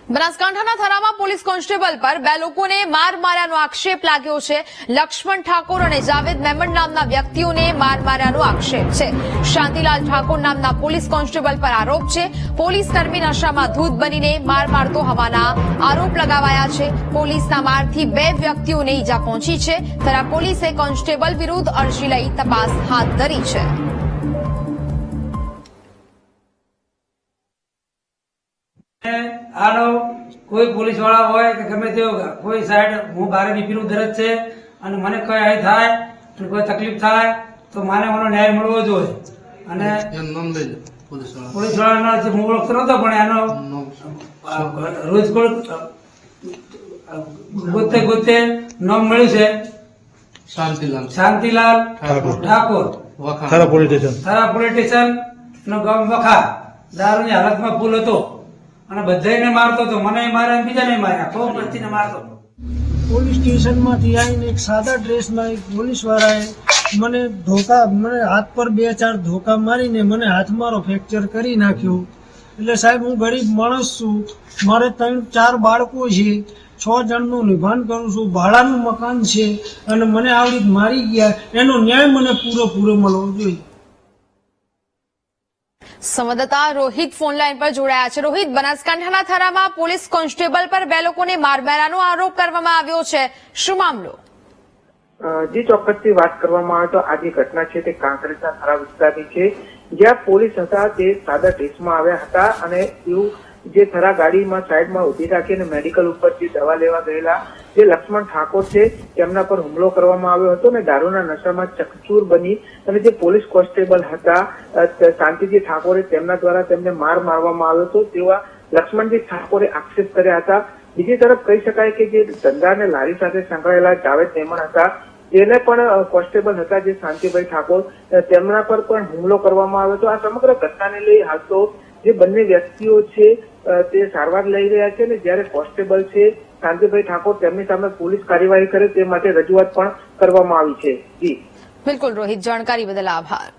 બનાસકાંઠાના થરામાં police constable પર બે લોકોને માર માર્યાનો આક્ષેપ લાગ્યો છે। લક્ષ્મણ ઠાકોર અને જાવેદ મેમણ નામના વ્યક્તિઓને માર માર્યાનો આક્ષેપ છે। શાંતિલાલ ઠાકોર નામના પોલીસ કોન્સ્ટેબલ પર આરોપ છે। પોલીસ કર્મી નશામાં ધૂત બનીને માર મારતો હોવાના આરોપ લગાવાયા છે। પોલીસના મારથી બે વ્યક્તિઓને ઈજા પહોંચી છે। થરા પોલીસે કોન્સ્ટેબલ વિરુદ્ધ અરજી લઈ તપાસ હાથ ધરી છે। આનો કોઈ પોલીસ વાળા હોય કે ગમે તે કોઈ સાઈડ હું 12 બીપીનું દર્દ છે અને મને કોઈ આઈ થાય અને કોઈ તકલીફ થાય તો મારે મને ન્યાય મળવો જોઈએ। અને પોલીસ વાળાનો જે હું ઓળખતો નતો પણ એનો રોજ ગોતે નામ મળ્યું છે શાંતિલાલ ઠાકોર થરા પોલીસ સ્ટેશન નો ગામ વખા દારૂની હાલતમાં ફૂલ હતો અને બધાને મારતો હતો, મને મારે બીજાને માર્યા, ખૂબ વ્યક્તિને મારતો હતો। પોલીસ સ્ટેશનમાંથી આવીને એક સાદા ડ્રેસમાં એક પોલીસ વાળાએ મને હાથ પર 2-4 ધોકા મારીને મને હાથમારો ફ્રેક્ચર કરી નાખ્યો। એટલે સાહેબ હું ગરીબ માણસ છું, મારે 3-4 બાળકો છે, 6 જણનું નિભાન કરું છું, ભાડાનું મકાન છે અને મને આવડી મારી ગયા, એનો ન્યાય મને પૂરો મળવો જોઈએ। સંવાદદાતા રોહિત ફોન લાઈન પર જોડાયા છે। રોહિત, બનાસકાંઠાના થરામાં પોલીસ કોન્સ્ટેબલ પર બે લોકોને માર માર્યાનો આરોપ કરવામાં આવ્યો છે, શું મામલો? જે ચોક્કસથી વાત કરવામાં આવે તો આ જે ઘટના છે તે કાંકરેજના થરા વિસ્તારની છે, જ્યાં પોલીસ હતા તે સાદા ડ્રેસમાં આવ્યા હતા અને તેઓ જે થરા ગાડીમાં સાઈડમાં ઉભી રાખીને મેડિકલ ઉપર જે દવા લેવા ગયેલા જે લક્ષ્મણ ઠાકોર છે તેમના પર હુમલો કરવામાં આવ્યો હતો અને દારૂના નશામાં ચકચૂર બની અને જે પોલીસ કોન્સ્ટેબલ હતા શાંતિજી ઠાકોરે તેમના દ્વારા તેમને માર મારવામાં આવ્યો હતો તેવા લક્ષ્મણજી ઠાકોરે આક્ષેપ કર્યા હતા। બીજી તરફ કહી શકાય કે જે ધંધા અને લારી સાથે સંકળાયેલા જાવેદ મેમણ હતા તેને પણ કોન્સ્ટેબલ હતા જે શાંતિભાઈ ઠાકોર તેમના પર પણ હુમલો કરવામાં આવ્યો હતો। આ સમગ્ર ઘટનાને લઈ હાલ તો જે બંને વ્યક્તિઓ છે તે સારવાર લઈ રહ્યા છે અને જ્યારે કોન્સ્ટેબલ છે શાંતિભાઈ ઠાકોર તેમની સામે પોલીસ કાર્યવાહી કરે તે માટે રજૂઆત પણ કરવામાં આવી છે। જી બિલકુલ રોહિત, જાણકારી બદલ આભાર।